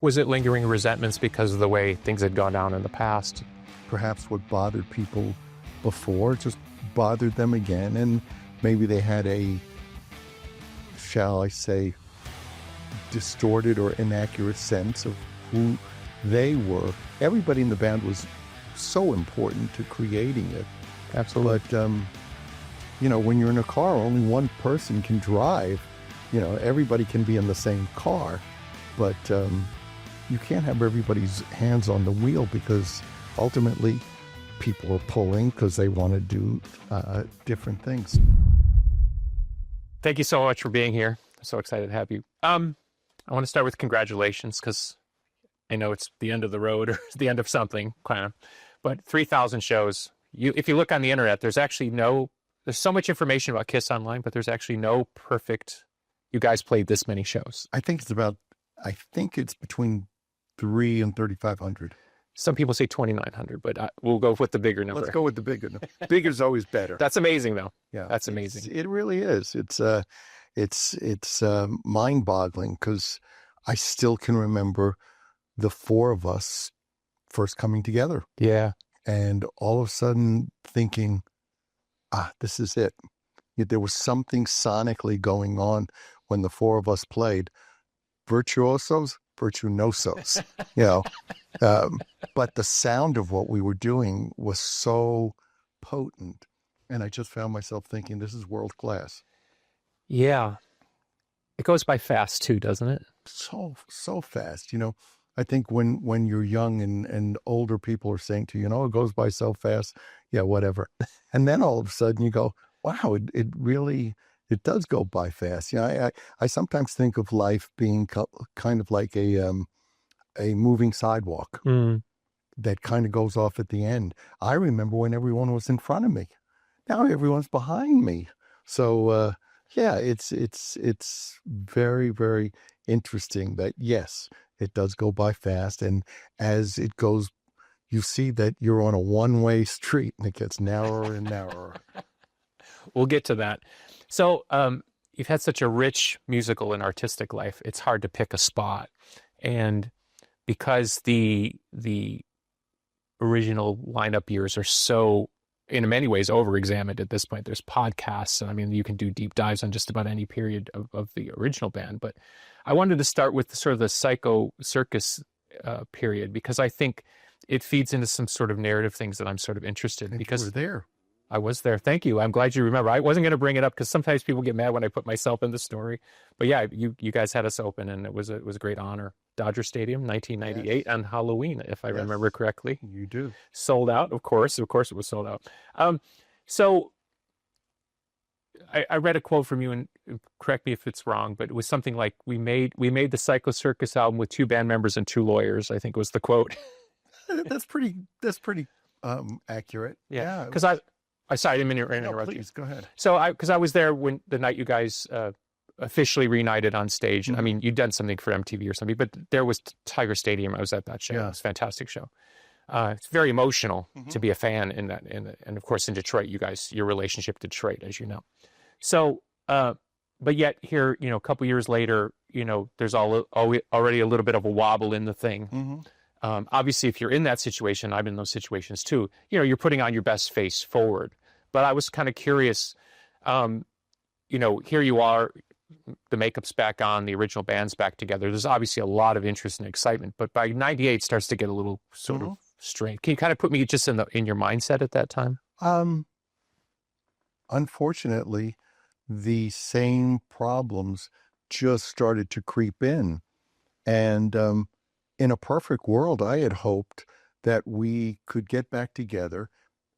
Was it lingering resentments because of the way things had gone down in the past? Perhaps what bothered people before just bothered them again, and maybe they had a, shall I say, distorted or inaccurate sense of who they were. Everybody in the band was so important to creating it. Absolutely. But, when you're in a car, only one person can drive. Everybody can be in the same car, but you can't have everybody's hands on the wheel, because ultimately people are pulling because they want to do different things. Thank you so much for being here. I'm so excited to have you. I want to start with congratulations, because I know it's the end of the road or the end of something, kind of. But 3,000 shows. If you look on the internet, there's so much information about KISS online, but there's actually no perfect, you guys played this many shows. I think it's between 3 and 3,500. Some people say 2,900, but we'll go with the bigger number. Let's go with the bigger number. Bigger is always better. That's amazing, though. Yeah, that's amazing. It really is. It's mind-boggling, because I still can remember the four of us first coming together. Yeah. And all of a sudden thinking, this is it. There was something sonically going on when the four of us played. Virtuosos, virtuosos, but the sound of what we were doing was so potent. And I just found myself thinking, this is world class. Yeah. It goes by fast too, doesn't it? So fast. I think when you're young and older people are saying to you, it goes by so fast. Yeah, whatever. And then all of a sudden you go, wow, it really, it does go by fast. I sometimes think of life being kind of like a moving sidewalk that kind of goes off at the end. I remember when everyone was in front of me. Now everyone's behind me. So, it's very, very interesting that, yes, it does go by fast. And as it goes, you see that you're on a one-way street and it gets narrower and narrower. We'll get to that. So you've had such a rich musical and artistic life, it's hard to pick a spot. And because the original lineup years are so, in many ways, over-examined at this point. There's podcasts. I mean, you can do deep dives on just about any period of the original band. But I wanted to start with sort of the Psycho Circus period, because I think it feeds into some sort of narrative things that I'm sort of interested in. Because you were there. I was there. Thank you. I'm glad you remember. I wasn't going to bring it up because sometimes people get mad when I put myself in the story. But yeah, you guys had us open, and it was a great honor. Dodger Stadium, 1998 on Halloween, if I remember correctly. You do. Sold out, of course. Of course, it was sold out. So I read a quote from you, and correct me if it's wrong, but it was something like, "We made the Psycho Circus album with 2 band members and 2 lawyers." I think was the quote. That's pretty accurate. Yeah. Because I sorry, I didn't mean to interrupt you. Please, go ahead. So because I was there when the night you guys officially reunited on stage. Mm-hmm. I mean, you'd done something for MTV or something, but there was Tiger Stadium. I was at that show. Yeah. It was a fantastic show. It's very emotional to be a fan in that, and of course in Detroit, you guys, your relationship to Detroit, as you know. So, but yet here, a couple years later, there's already a little bit of a wobble in the thing. Mm-hmm. Obviously, if you're in that situation, I've been in those situations too. You're putting on your best face forward. But I was kind of curious. Here you are. The makeup's back on, the original band's back together. There's obviously a lot of interest and excitement, but by 98 it starts to get a little sort of strained. Can you kind of put me just in your mindset at that time? Unfortunately, the same problems just started to creep in. And in a perfect world, I had hoped that we could get back together.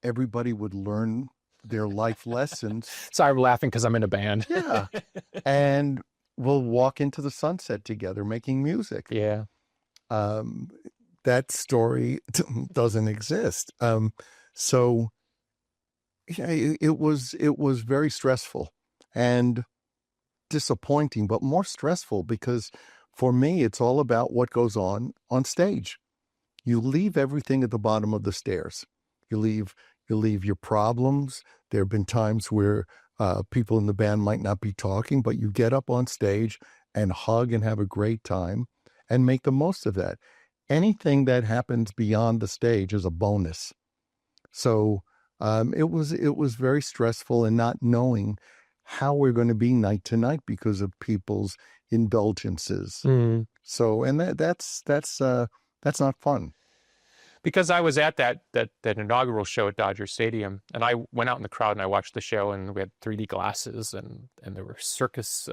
Everybody would learn their life lessons. Sorry, I'm laughing because I'm in a band. Yeah. And we'll walk into the sunset together making music. Yeah. That story doesn't exist. So it was very stressful and disappointing, but more stressful because for me, it's all about what goes on stage. You leave everything at the bottom of the stairs. You leave your problems. There have been times where people in the band might not be talking, but you get up on stage and hug and have a great time. and make the most of that. Anything that happens beyond the stage is a bonus. So it was very stressful, and not knowing how we're going to be night to night because of people's indulgences. Mm. So, and that's not fun. Because I was at that inaugural show at Dodger Stadium, and I went out in the crowd and I watched the show, and we had 3D glasses, and there were circus,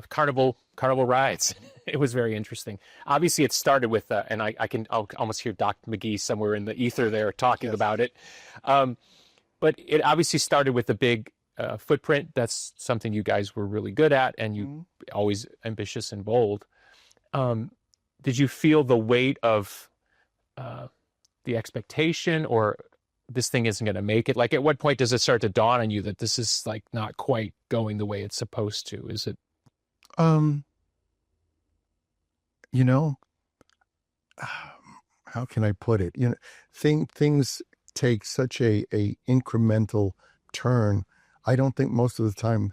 carnival rides. It was very interesting. Obviously, it started with, and I'll almost hear Doc McGee somewhere in the ether there talking about it. But it obviously started with a big footprint. That's something you guys were really good at, and you always ambitious and bold. Did you feel the weight of the expectation, or this thing isn't going to make it? Like, at what point does it start to dawn on you that this is like not quite going the way it's supposed to? Is it? You know, how can I put it? You know, things take such a incremental turn. I don't think most of the time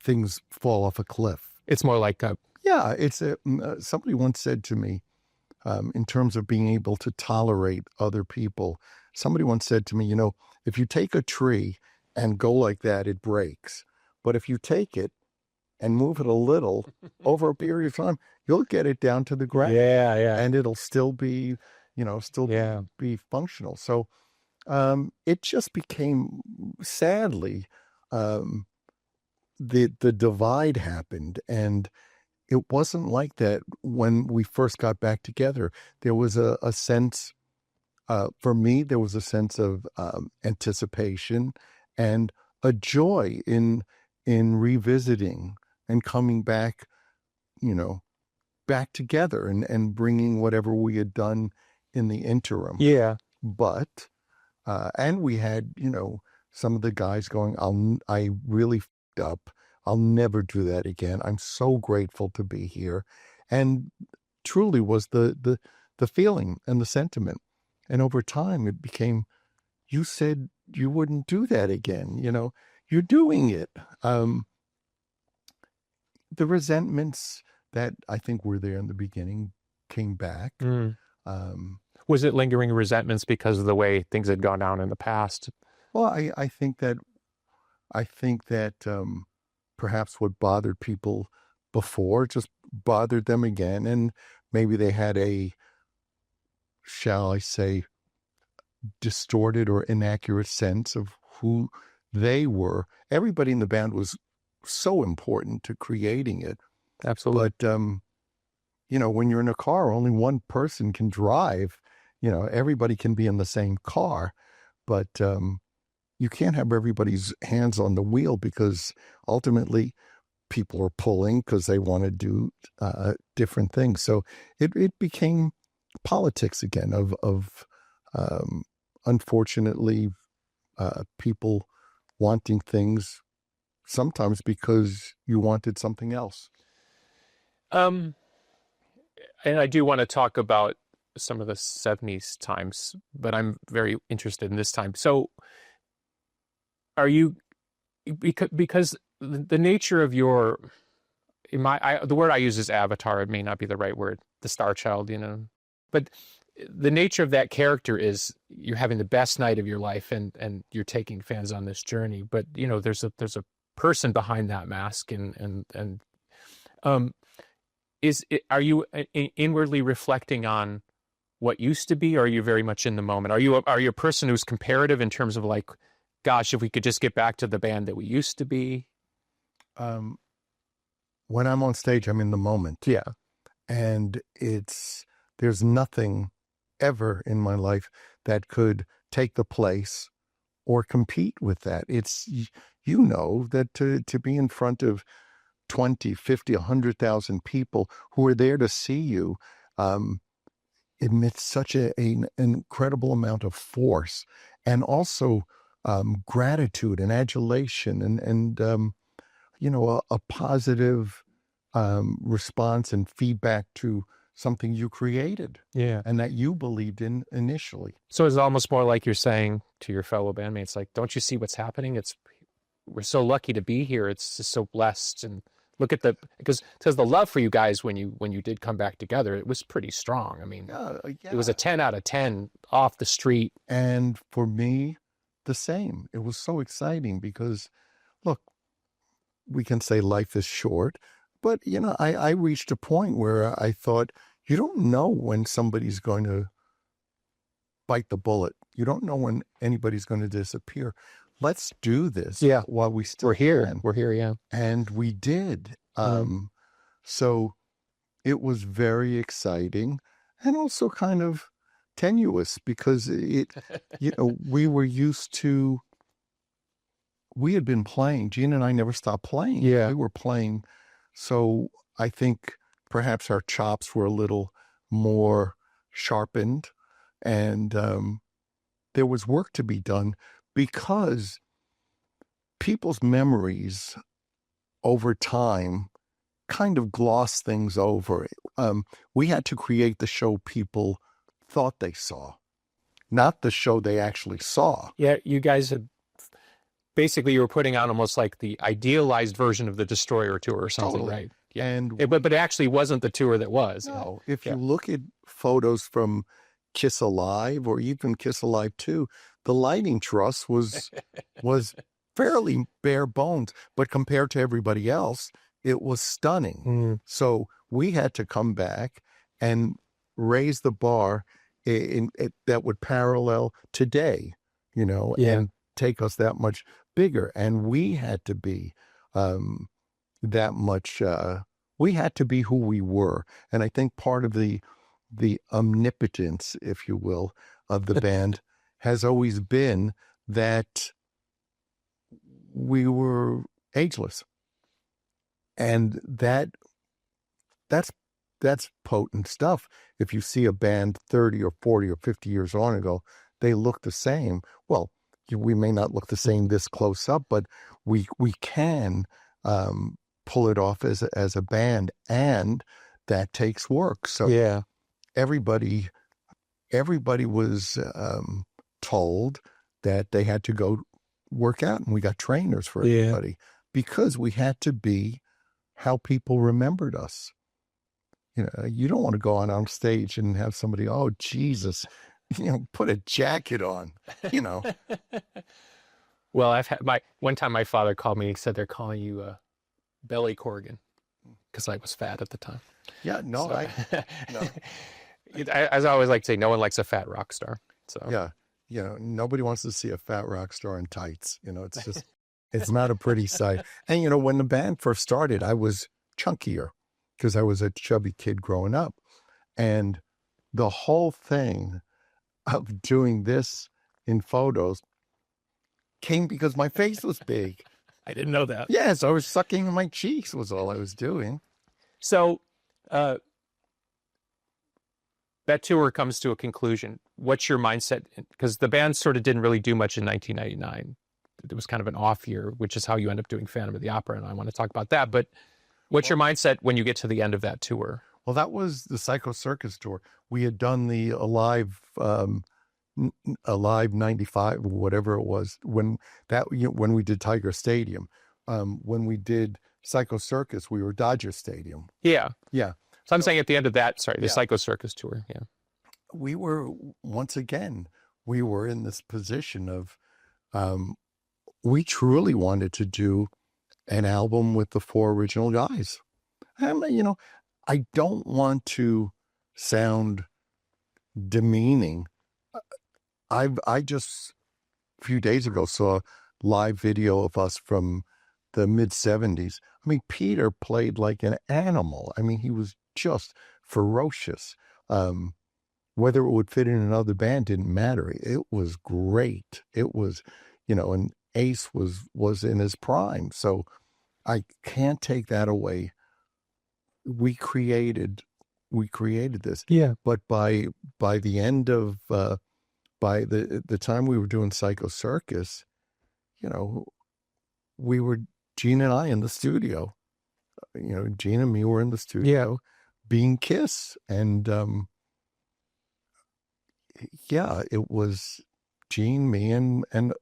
things fall off a cliff. It's more like somebody once said to me, in terms of being able to tolerate other people, somebody once said to me, you know, if you take a tree and go like that, it breaks. But if you take it and move it a little over a period of time, you'll get it down to the ground. Yeah. And it'll still be, be functional. So it just became, sadly, the divide happened, and it wasn't like that when we first got back together. There was a sense, for me, there was a sense of anticipation and a joy in revisiting and coming back, back together and bringing whatever we had done in the interim. Yeah. But, and we had, some of the guys going, I really f***ed up. I'll never do that again. I'm so grateful to be here. And truly was the feeling and the sentiment. And over time it became, you said you wouldn't do that again. You're doing it. The resentments that I think were there in the beginning came back. Was it lingering resentments because of the way things had gone down in the past? Well, I think that perhaps what bothered people before just bothered them again, and maybe they had a, shall I say, distorted or inaccurate sense of who they were. Everybody in the band was so important to creating it. Absolutely. But, when you're in a car, only one person can drive. Everybody can be in the same car, but you can't have everybody's hands on the wheel, because ultimately people are pulling because they want to do different things. So it became politics again of unfortunately people wanting things sometimes because you wanted something else. And I do want to talk about some of the 70s times, but I'm very interested in this time. So are you, because the nature of your, the word I use is avatar, it may not be the right word, the star child, but the nature of that character is you're having the best night of your life, and you're taking fans on this journey. But there's a person behind that mask, are you inwardly reflecting on what used to be, or are you very much in the moment? Are you a person who's comparative in terms of like, gosh, if we could just get back to the band that we used to be? When I'm on stage, I'm in the moment. Yeah. And there's nothing ever in my life that could take the place or compete with that. It's, that to be in front of 20, 50, 100,000 people who are there to see you, emits such an incredible amount of force, and also gratitude and adulation and a positive response and feedback to something you created, and that you believed in initially. So it's almost more like you're saying to your fellow bandmates, like, don't you see what's happening? We're so lucky to be here. It's just so blessed, and look at because the love for you guys when you did come back together, it was pretty strong. I mean, it was a 10 out of 10 off the street. And for me, the same. It was so exciting because, look, we can say life is short, but, I reached a point where I thought, you don't know when somebody's going to bite the bullet. You don't know when anybody's going to disappear. Let's do this while we still We're here. can. We're here, yeah. And we did. So it was very exciting and also kind of tenuous because we were used to, we had been playing. Gene and I never stopped playing. Yeah. We were playing. So I think perhaps our chops were a little more sharpened, and there was work to be done because people's memories over time kind of gloss things over. We had to create the show people thought they saw, not the show they actually saw. Yeah, you guys had basically, you were putting on almost like the idealized version of the Destroyer tour or something, Totally. right? Yeah. And But it actually wasn't the tour that was. no, if you look at photos from Kiss Alive or even Kiss Alive 2, the lighting truss was fairly bare bones, but compared to everybody else, it was stunning. So we had to come back and raise the bar that would parallel today, and take us that much bigger. And we had to be that much, we had to be who we were. And I think part of the omnipotence, if you will, of the band has always been that we were ageless. And that's potent stuff. If you see a band 30 or 40 or 50 years on and go, they look the same. Well, we may not look the same this close up, but we can pull it off as a band, and that takes work. So everybody was told that they had to go work out, and we got trainers for everybody because we had to be how people remembered us. You don't want to go on stage and have somebody, oh, Jesus, put a jacket on, Well, I've had one time my father called me, he said they're calling you Belly Corgan because I was fat at the time. Yeah, no, So, no. As I always like to say, no one likes a fat rock star. So Yeah, nobody wants to see a fat rock star in tights. It's just, it's not a pretty sight. And, when the band first started, I was chunkier because I was a chubby kid growing up. And the whole thing of doing this in photos came because my face was big. I didn't know that. Yes, I was sucking my cheeks was all I was doing. So that tour comes to a conclusion. What's your mindset? Because the band sort of didn't really do much in 1999. It was kind of an off year, which is how you end up doing Phantom of the Opera, and I want to talk about that. But what's your mindset when you get to the end of that tour? Well, that was the Circus tour. We had done the Alive 95, whatever it was, when we did Tiger Stadium. When we did Circus, we were Dodger Stadium. Yeah. So I'm saying at the end of that, the Circus tour. Yeah. We were, once again, in this position of, we truly wanted to do an album with the four original guys. I don't want to sound demeaning. I just a few days ago saw a live video of us from the mid-'70s. I mean, Peter played like an animal. I mean, he was just ferocious. Whether it would fit in another band didn't matter. It was great. It was, and Ace was in his prime. So I can't take that away. We created this. Yeah. But by the end of by the time we were doing Circus, we were, Gene and I in the studio. Gene and me were in the studio being Kiss. And it was Gene, me, and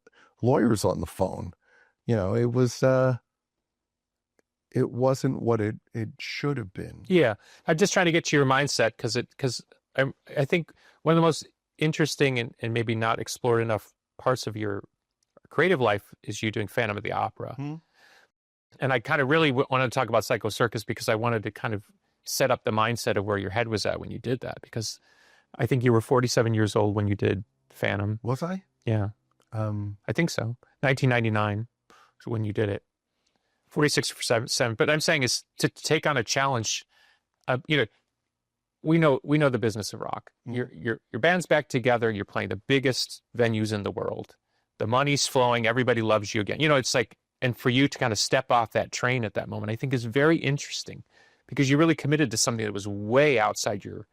lawyers on the phone. It was it wasn't what it should have been. Yeah. I'm just trying to get to your mindset because I think one of the most interesting and maybe not explored enough parts of your creative life is you doing Phantom of the Opera. And I kind of really wanted to talk about Psycho Circus because I wanted to kind of set up the mindset of where your head was at when you did that, because I think you were 47 years old when you did Phantom. Was I? Yeah. I think so. 1999 is when you did it. 46 for 7. But I'm saying is to take on a challenge. We know the business of rock. Your band's back together. You're playing the biggest venues in the world. The money's flowing. Everybody loves you again. It's like, and for you to kind of step off that train at that moment, I think is very interesting, because you really committed to something that was way outside your.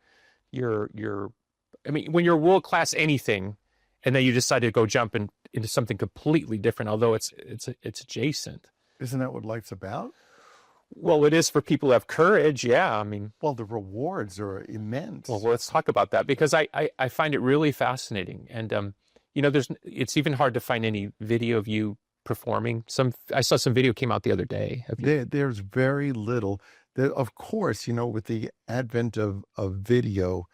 I mean, when you're world class anything, and then you decide to go jump into something completely different, although it's adjacent. Isn't that what life's about? Well, it is for people who have courage. Yeah, I mean, well, the rewards are immense. Well, let's talk about that, because I find it really fascinating, and it's even hard to find any video of you performing. I saw some video came out the other day. There's very little. Of course, with the advent of video,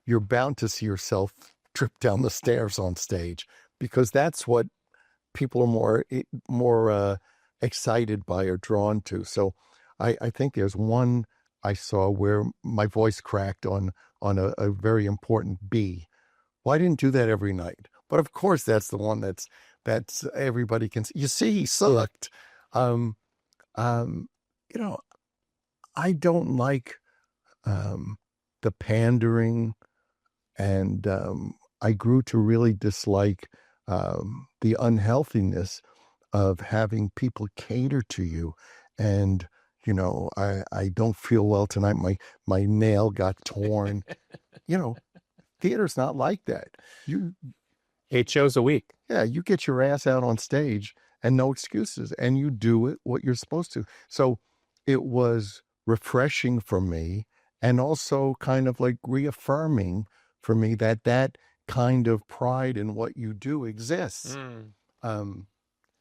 you're bound to see yourself trip down the stairs on stage, because that's what people are more excited by or drawn to. So I think there's one I saw where my voice cracked on a very important B. Well, I didn't do that every night, but of course that's the one that's everybody can see. You see, he sucked. I don't like the pandering, and I grew to really dislike the unhealthiness of having people cater to you. And I don't feel well tonight. My nail got torn. Theater's not like that. 8 shows a week. Yeah, you get your ass out on stage and no excuses, and you do what you're supposed to. So it was refreshing for me, and also kind of like reaffirming for me that kind of pride in what you do exists.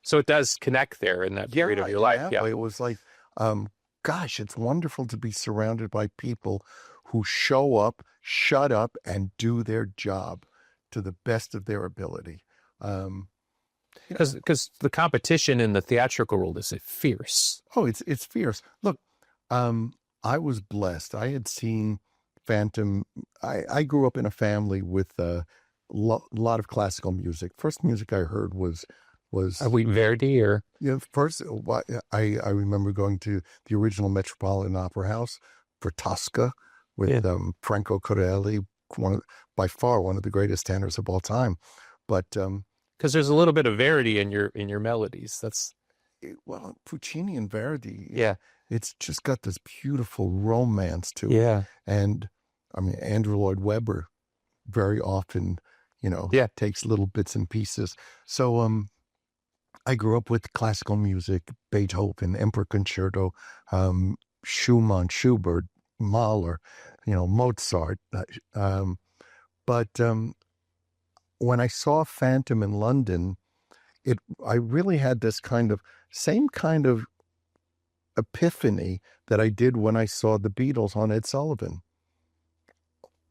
So it does connect there in that period of your life. Yeah, it was like, gosh, it's wonderful to be surrounded by people who show up, shut up, and do their job to the best of their ability. Because the competition in the theatrical world is fierce. Oh, it's fierce. Look, I was blessed. I had seen Phantom. I grew up in a family with a lot of classical music. First music I heard was Are we Verdi or? Yeah, first I remember going to the original Metropolitan Opera House for Tosca with Franco Corelli, by far one of the greatest tenors of all time. But because there's a little bit of Verdi in your melodies. Well, Puccini and Verdi. Yeah, it's just got this beautiful romance to it. Yeah, and I mean Andrew Lloyd Webber very often, takes little bits and pieces. So I grew up with classical music, Beethoven, Emperor Concerto, Schumann, Schubert, Mahler, Mozart. But when I saw Phantom in London, I really had this same kind of epiphany that I did when I saw the Beatles on Ed Sullivan.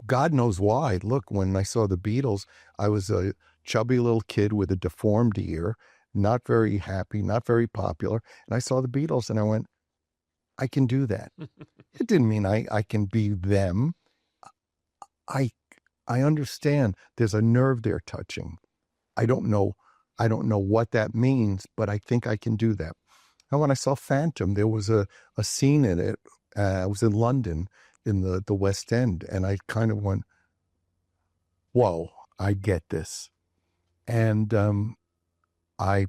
God knows why. Look, when I saw the Beatles, I was a chubby little kid with a deformed ear, not very happy, not very popular. And I saw the Beatles and I went, I can do that. It didn't mean I can be them. I understand there's a nerve they're touching. I don't know what that means, but I think I can do that. And when I saw Phantom, there was a scene in it. I was in London in the West End, and I kind of went, whoa, I get this. And I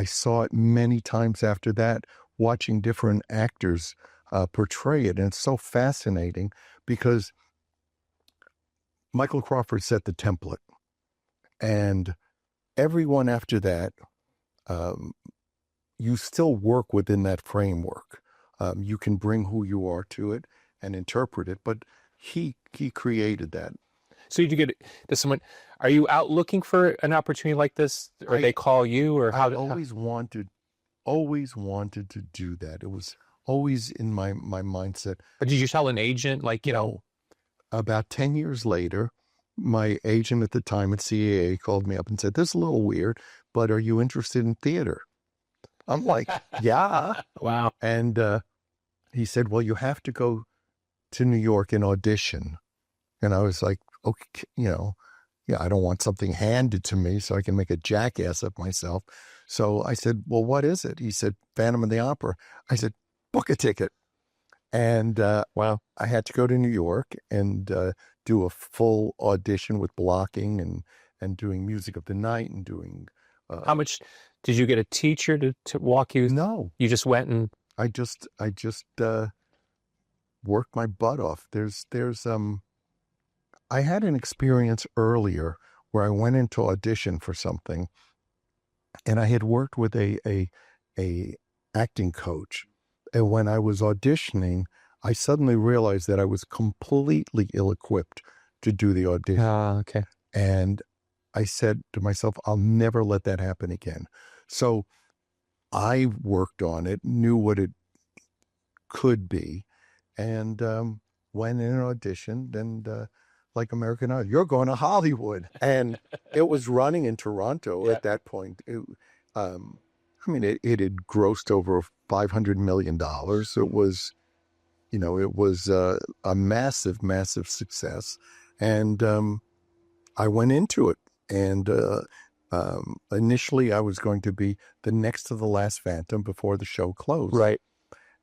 saw it many times after that, watching different actors portray it. And it's so fascinating because Michael Crawford set the template, and everyone after that, you still work within that framework. You can bring who you are to it and interpret it, but he created that. So did you get to someone? Are you out looking for an opportunity like this, or they call you, or how? I always wanted always wanted to do that. It was always in my mindset. But did you tell an agent, like, you know? About 10 years later, my agent at the time at CAA called me up and said, "This is a little weird, but are you interested in theater?" I'm like, "Yeah." Wow. And he said, "Well, you have to go to New York and audition." And I was like, "Okay, yeah, I don't want something handed to me so I can make a jackass of myself." So I said, "Well, what is it?" He said, "Phantom of the Opera." I said, "Book a ticket." And Wow. I had to go to New York and do a full audition with blocking and doing music of the night and doing. How much did you get a teacher to walk you? No, You just went and. I just worked my butt off. I had an experience earlier where I went into audition for something, and I had worked with a acting coach. And when I was auditioning, I suddenly realized that I was completely ill-equipped to do the audition. Okay. And I said to myself, I'll never let that happen again. So I worked on it, knew what it could be, and went in and auditioned. And like American Idol, you're going to Hollywood. And it was running in Toronto at that point. It had grossed over $500 million. It was, it was a massive, massive success. And I went into it. And initially I was going to be the next to the last Phantom before the show closed. Right.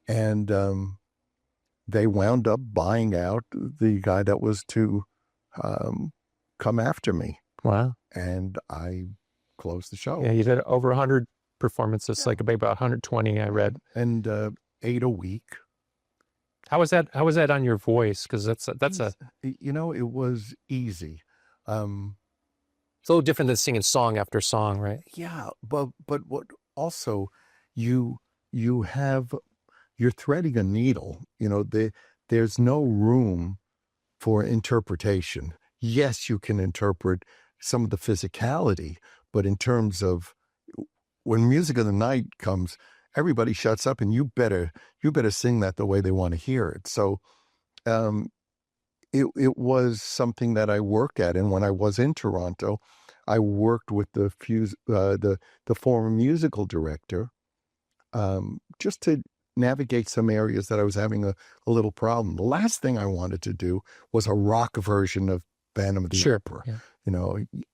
And they wound up buying out the guy that was to come after me. Wow. And I closed the show. Yeah, you did over 100 performances, like about 120 I read. And 8 a week. How was that on your voice? Because that's it was easy. It's a little different than singing song after song, right? Yeah, but what also you're threading a needle. There's no room for interpretation. Yes, you can interpret some of the physicality, but in terms of when music of the night comes, everybody shuts up, and you better sing that the way they want to hear it. So it was something that I worked at. And when I was in Toronto, I worked with the former musical director just to navigate some areas that I was having a little problem. The last thing I wanted to do was a rock version of Phantom of the Opera,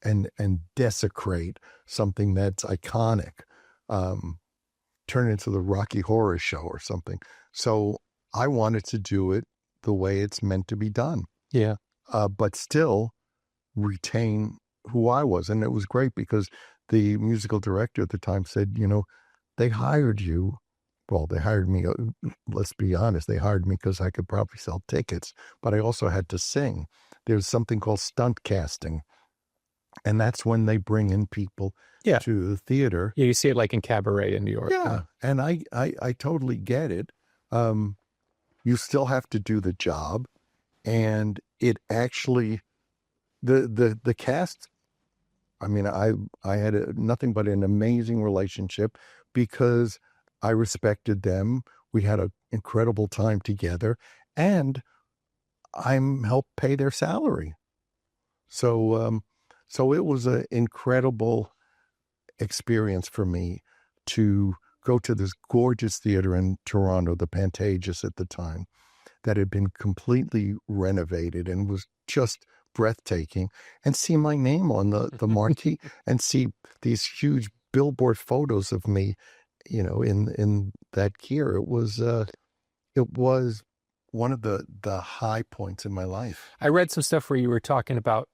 and desecrate something that's iconic, turn it into the Rocky Horror Show or something. So I wanted to do it the way it's meant to be done. Yeah. But still retain who I was. And it was great because the musical director at the time said, they hired you. Well, they hired me. Let's be honest. They hired me because I could probably sell tickets, but I also had to sing. There's something called stunt casting. And that's when they bring in people to the theater. Yeah, you see it like in Cabaret in New York. Yeah. And I totally get it. You still have to do the job. And it actually, the cast, I had nothing but an amazing relationship because I respected them. We had an incredible time together, and I'm helped pay their salary. So it was an incredible experience for me to go to this gorgeous theater in Toronto, the Pantages at the time, that had been completely renovated and was just breathtaking, and see my name on the marquee and see these huge billboard photos of me, in that gear. It was one of the high points in my life. I read some stuff where you were talking about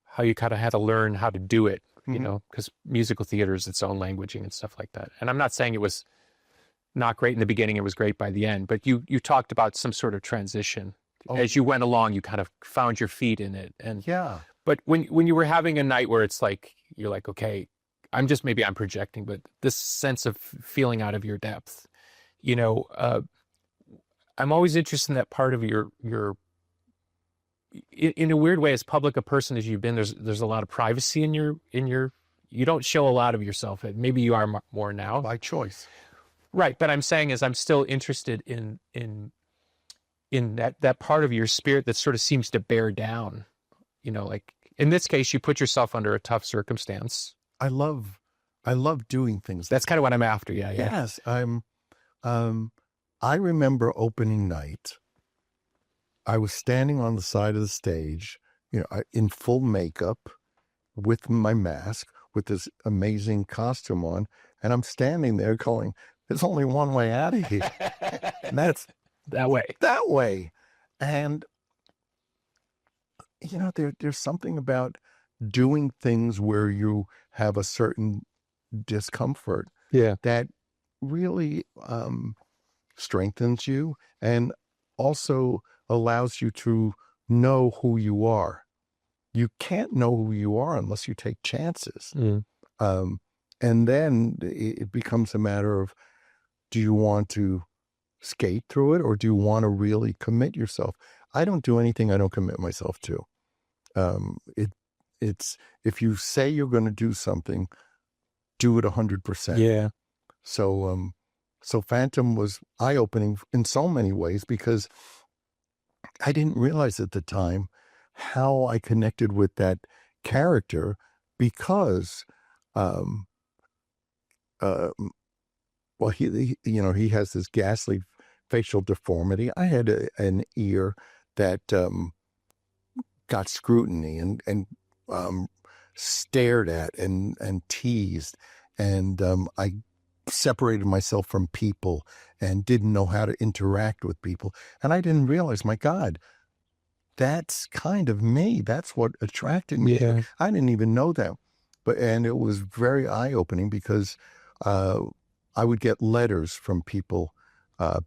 how you kind of had to learn how to do it, because musical theater is its own languaging and stuff like that. And I'm not saying it was not great in the beginning, it was great by the end, but you talked about some sort of transition. As you went along, you kind of found your feet in it. And but when you were having a night where it's like, you're like, okay, maybe I'm projecting, but this sense of feeling out of your depth, I'm always interested in that part of your, in a weird way, as public a person as you've been, there's a lot of privacy in your, you don't show a lot of yourself. Maybe you are more now by choice. Right. But I'm saying is I'm still interested in that part of your spirit that sort of seems to bear down, like in this case, you put yourself under a tough circumstance. I love doing things. That's kind of what I'm after. Yeah. Yes. I remember opening night. I was standing on the side of the stage, in full makeup with my mask, with this amazing costume on. And I'm standing there going, there's only one way out of here. And that's that way. And, there's something about doing things where you have a certain discomfort that really strengthens you and also allows you to know who you are. You can't know who you are unless you take chances. And then it becomes a matter of, do you want to skate through it or do you want to really commit yourself? I don't do anything I don't commit myself to. It's if you say you're going to do something, do it 100%. Yeah. So Phantom was eye-opening in so many ways because I didn't realize at the time how I connected with that character because, well, he has this ghastly facial deformity. I had an ear that got scrutiny and stared at and teased. And I separated myself from people and didn't know how to interact with people. And I didn't realize, my God, that's kind of me. That's what attracted me. Yeah. I didn't even know that. And it was very eye-opening because I would get letters from people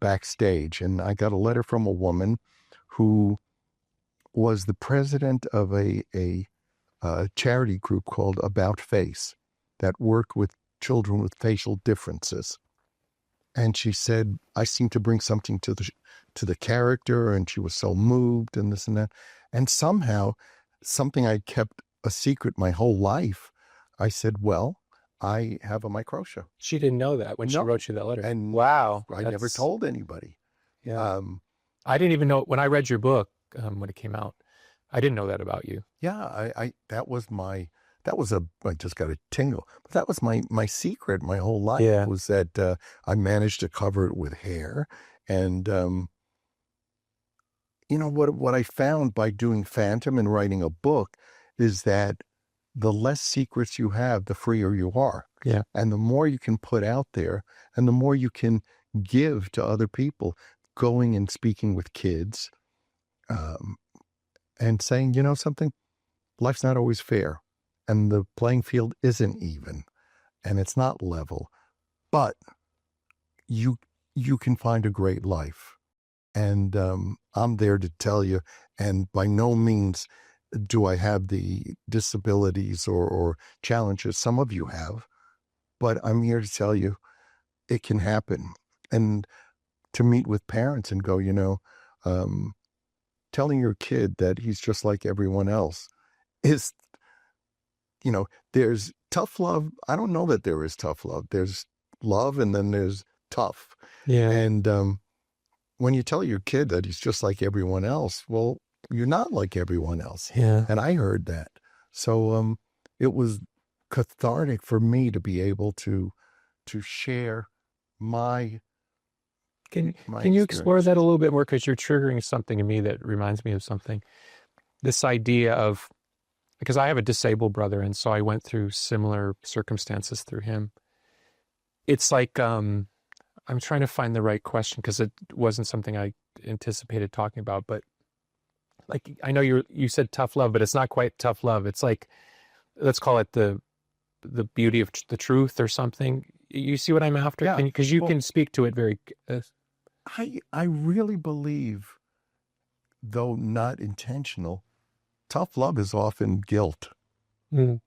backstage. And I got a letter from a woman who was the president of a charity group called About Face that worked with children with facial differences. And she said, I seem to bring something to the character, and she was so moved and this and that. And somehow, something I kept a secret my whole life, I said, well, I have a microtia. She didn't know that when she wrote you that letter. And wow. I never told anybody. Yeah. I didn't even know when I read your book, when it came out, I didn't know that about you. Yeah. I just got a tingle, but that was my secret my whole life was that I managed to cover it with hair. And, what I found by doing Phantom and writing a book is that the less secrets you have, the freer you are. Yeah. And the more you can put out there and the more you can give to other people, going and speaking with kids, and saying, something, life's not always fair and the playing field isn't even and it's not level, but you can find a great life. And I'm there to tell you, and by no means do I have the disabilities or challenges some of you have, but I'm here to tell you it can happen. And to meet with parents and go, telling your kid that he's just like everyone else is, there's tough love. I don't know that there is tough love. There's love and then there's tough. Yeah. And when you tell your kid that he's just like everyone else, well, you're not like everyone else. Yeah. And I heard that. So it was cathartic for me to be able to share my Can you explore that a little bit more? Because you're triggering something in me that reminds me of something. This idea of, because I have a disabled brother, and so I went through similar circumstances through him. It's like, I'm trying to find the right question because it wasn't something I anticipated talking about, but like, I know you said tough love, but it's not quite tough love. It's like, let's call it the beauty of the truth or something. You see what I'm after? Yeah. Because you can speak to it very... I really believe, though not intentional, tough love is often guilt. Mm.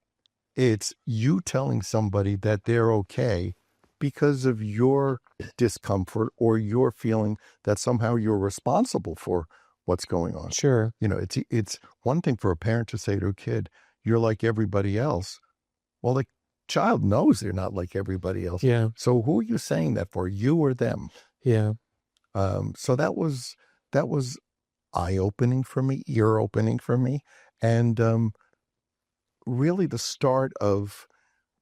It's you telling somebody that they're okay because of your discomfort or your feeling that somehow you're responsible for what's going on. Sure. It's one thing for a parent to say to a kid, you're like everybody else. Well, child knows they're not like everybody else. Yeah. So who are you saying that for, you or them? Yeah. So that was eye-opening for me, ear-opening for me, and really the start of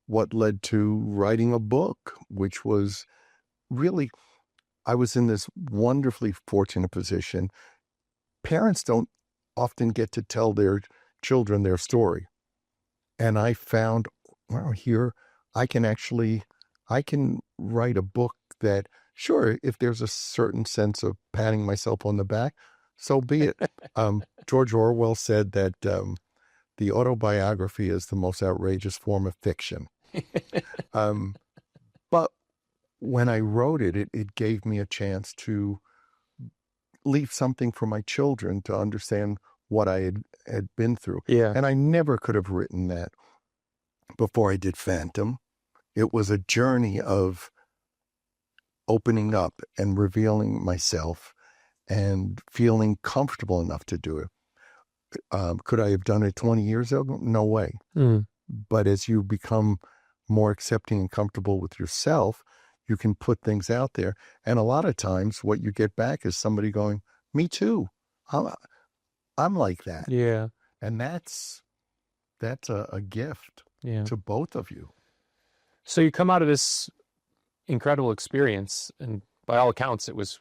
what led to writing a book, which was really, I was in this wonderfully fortunate position. Parents don't often get to tell their children their story. And I found, well, here I can write a book that, sure, if there's a certain sense of patting myself on the back, so be it. George Orwell said that the autobiography is the most outrageous form of fiction. But when I wrote it, it gave me a chance to leave something for my children to understand what I had been through. Yeah. And I never could have written that before I did Phantom. It was a journey of opening up and revealing myself and feeling comfortable enough to do it. Could I have done it 20 years ago? No way. But as you become more accepting and comfortable with yourself, you can put things out there. And a lot of times what you get back is somebody going, me too. I'm like that. Yeah. And that's a gift to both of you. So you come out of this incredible experience, and by all accounts, it was,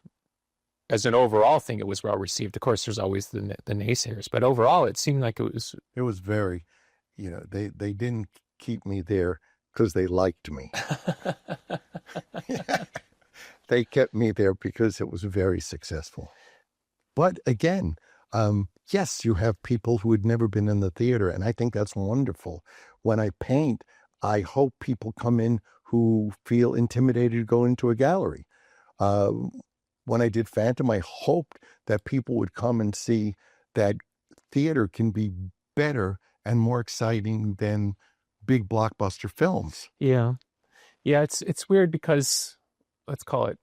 as an overall thing, it was well received. Of course, there's always the naysayers, but overall, it seemed like it was. It was very, they didn't keep me there because they liked me. They kept me there because it was very successful. But again, yes, you have people who had never been in the theater, and I think that's wonderful. When I paint, I hope people come in who feel intimidated to go into a gallery. When I did Phantom, I hoped that people would come and see that theater can be better and more exciting than big blockbuster films. Yeah. Yeah, it's weird because, let's call it,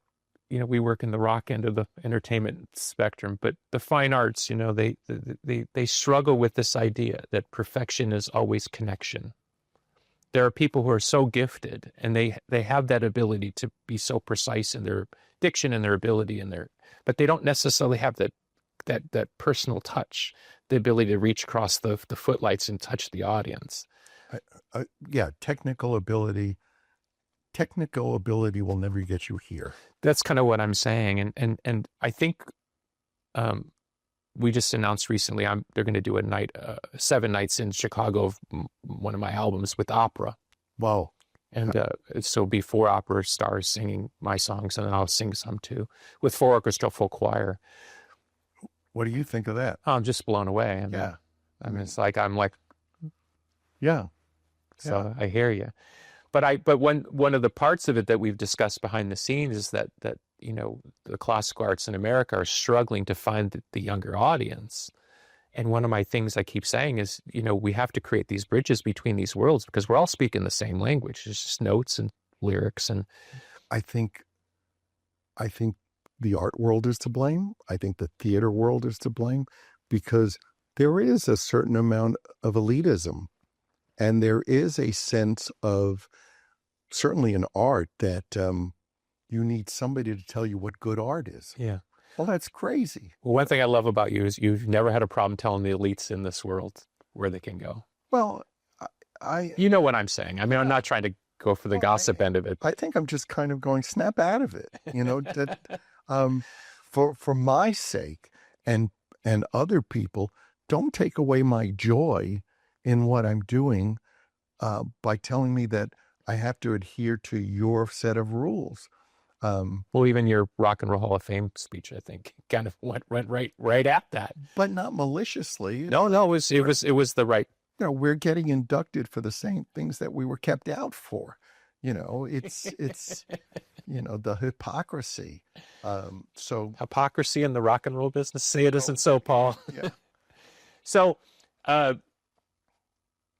we work in the rock end of the entertainment spectrum, but the fine arts, they struggle with this idea that perfection is always connection. There are people who are so gifted, and they have that ability to be so precise in their diction and their ability but they don't necessarily have that personal touch, the ability to reach across the footlights and touch the audience. Yeah, technical ability will never get you here. That's kind of what I'm saying, and I think we just announced recently they're going to do 7 nights in Chicago of one of my albums with opera. Wow. And so it'll be 4 opera stars singing my songs, and then I'll sing some too, with 4 orchestral full choir. What do you think of that? Oh, I'm just blown away. It's like yeah. So I hear you, but one of the parts of it that we've discussed behind the scenes is that the classical arts in America are struggling to find the younger audience. And one of my things I keep saying is, we have to create these bridges between these worlds because we're all speaking the same language. It's just notes and lyrics. And I think the art world is to blame. I think the theater world is to blame because there is a certain amount of elitism, and there is a sense of, certainly in art, that you need somebody to tell you what good art is. Yeah. Well, that's crazy. Well, one thing I love about you is you've never had a problem telling the elites in this world where they can go. Well, you know what I'm saying. I mean, I'm not trying to go for the gossip end of it. I think I'm just kind of going, snap out of it. That for my sake and other people, don't take away my joy in what I'm doing by telling me that I have to adhere to your set of rules. Well, even your Rock and Roll Hall of Fame speech, I think, kind of went right at that, but not maliciously. No, it was the right. We're getting inducted for the same things that we were kept out for. It's the hypocrisy. So hypocrisy in the rock and roll business. Say it isn't so, Paul. Yeah. So,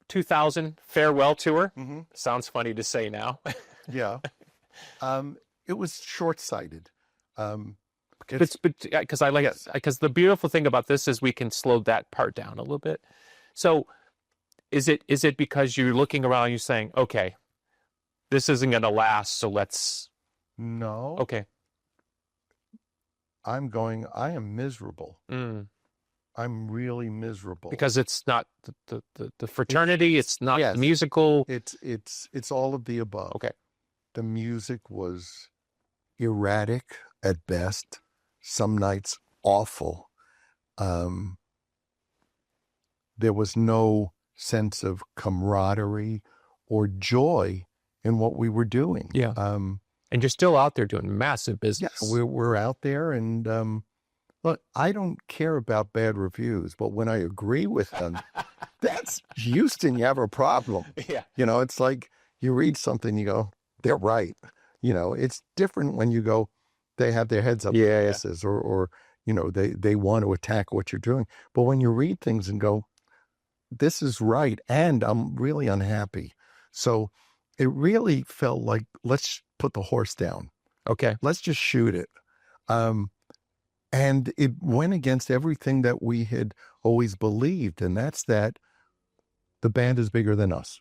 2000 farewell tour. Mm-hmm. Sounds funny to say now. Yeah. It was short-sighted. Because I like it. Because the beautiful thing about this is we can slow that part down a little bit. So, is it because you're looking around and you're saying, okay, this isn't going to last, so let's. No. Okay. I am miserable. I'm really miserable. Because it's not the fraternity, it's not the musical. It's all of the above. Okay. The music was erratic at best, some nights awful. There was no sense of camaraderie or joy in what we were doing. Yeah. And you're still out there doing massive business. Yeah, we're out there, and look, I don't care about bad reviews, but when I agree with them, that's Houston, you have a problem. Yeah. It's like you read something, you go, they're right. It's different when you go, they have their heads up their asses, or they want to attack what you're doing. But when you read things and go, this is right, and I'm really unhappy. So it really felt like, let's put the horse down. Okay. Let's just shoot it. And it went against everything that we had always believed, and that's that the band is bigger than us.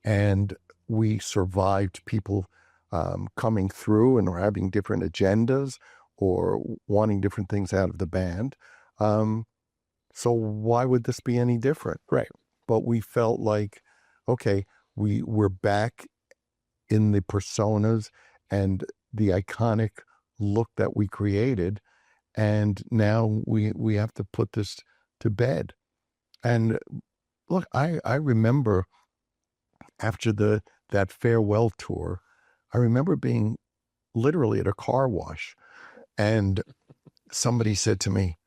And we survived people coming through and having different agendas or wanting different things out of the band. So why would this be any different? Right. But we felt like, okay, we're back in the personas and the iconic look that we created. And now we have to put this to bed. And look, I remember after that farewell tour, I remember being literally at a car wash, and somebody said to me,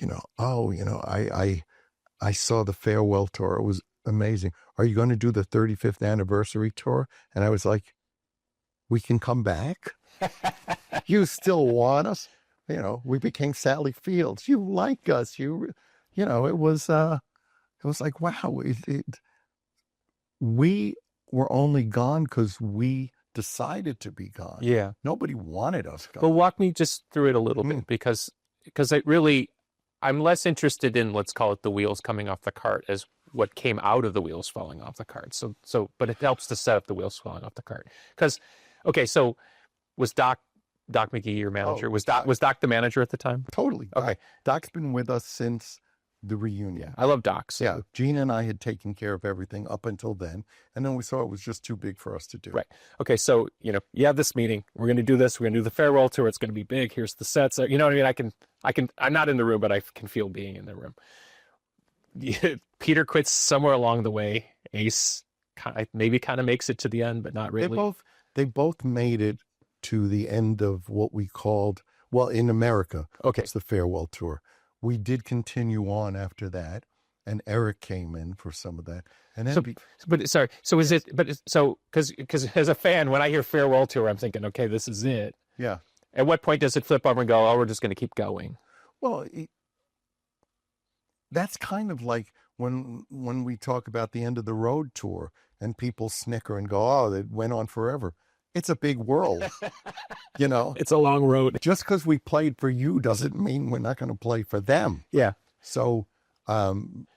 I saw the farewell tour. It was amazing. Are you going to do the 35th anniversary tour? And I was like, we can come back? You still want us? We became Sally Fields. You like us. It was like, wow. We were only gone because we decided to be gone. Yeah. Nobody wanted us gone. Well, walk me just through it a little bit, because it really, I'm less interested in, let's call it the wheels coming off the cart, as what came out of the wheels falling off the cart. So, but it helps to set up the wheels falling off the cart. Because, okay, so was Doc McGee your manager? Was Doc the manager at the time? Totally. Okay. Doc's been with us since the reunion. Yeah, I love Doc. So. Yeah, Gene and I had taken care of everything up until then, and then we saw it was just too big for us to do. Right. Okay, so, you have this meeting. We're going to do this. We're going to do the farewell tour. It's going to be big. Here's the sets. You know what I mean? I'm not in the room, but I can feel being in the room. Peter quits somewhere along the way. Ace maybe kind of makes it to the end, but not really. They both made it to the end of what we called, well, in America, it's the farewell tour. We did continue on after that, and Eric came in for some of that. And then, because as a fan, when I hear farewell tour, I'm thinking, okay, this is it. Yeah. At what point does it flip over and go, oh, we're just going to keep going? Well, that's kind of like when we talk about the end of the road tour and people snicker and go, oh, it went on forever. It's a big world, It's a long road. Just because we played for you doesn't mean we're not going to play for them. Yeah. So,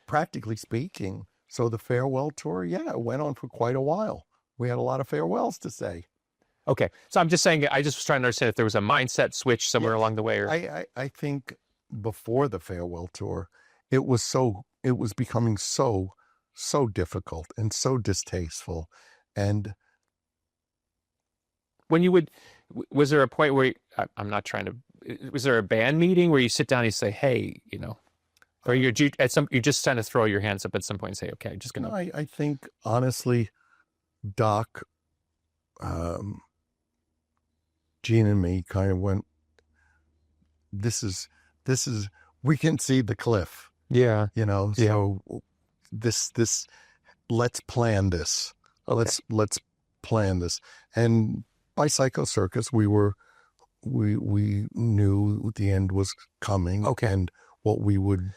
practically speaking, the farewell tour, it went on for quite a while. We had a lot of farewells to say. Okay. So I'm just saying, I just was trying to understand if there was a mindset switch somewhere along the way. Or... I think before the farewell tour, it was becoming so difficult and so distasteful. And when was there a point where was there a band meeting where you sit down and you say, hey, or you just kind of throw your hands up at some point and say, okay, I'm just going to. No, I think honestly, Doc, Gene and me kind of went, this is, we can see the cliff. Yeah. So this, let's plan this. Let's plan this. And by Psycho Circus, we knew the end was coming. Okay. And what we would.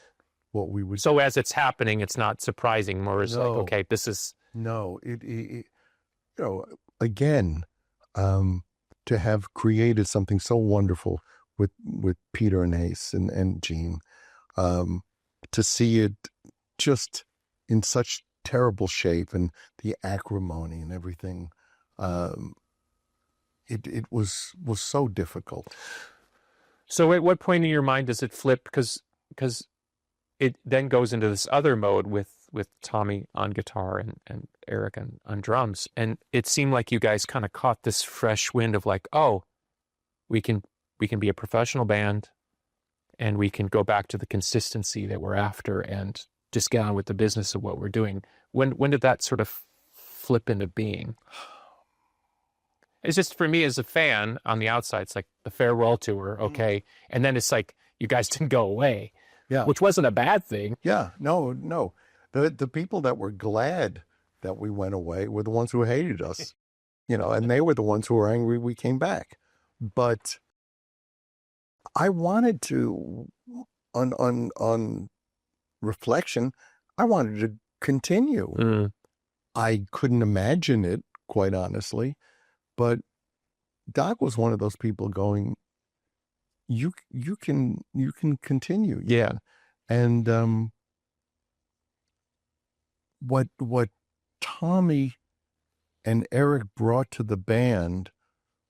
So as it's happening, it's not surprising. More is like, okay, this is. No, again, to have created something so wonderful with Peter and Ace and Gene, to see it just in such terrible shape and the acrimony and everything, It was so difficult. So at what point in your mind does it flip? Because it then goes into this other mode with Tommy on guitar and Eric on drums. And it seemed like you guys kind of caught this fresh wind of like, oh, we can be a professional band and we can go back to the consistency that we're after and just get on with the business of what we're doing. When did that sort of flip into being? It's just, for me as a fan on the outside, it's like the farewell tour, okay? And then it's like, you guys didn't go away. Yeah. Which wasn't a bad thing. Yeah, no. The people that were glad that we went away were the ones who hated us, and they were the ones who were angry we came back. But I wanted to, on reflection, I wanted to continue. I couldn't imagine it, quite honestly, but Doc was one of those people going, you can continue. Yeah. And what Tommy and Eric brought to the band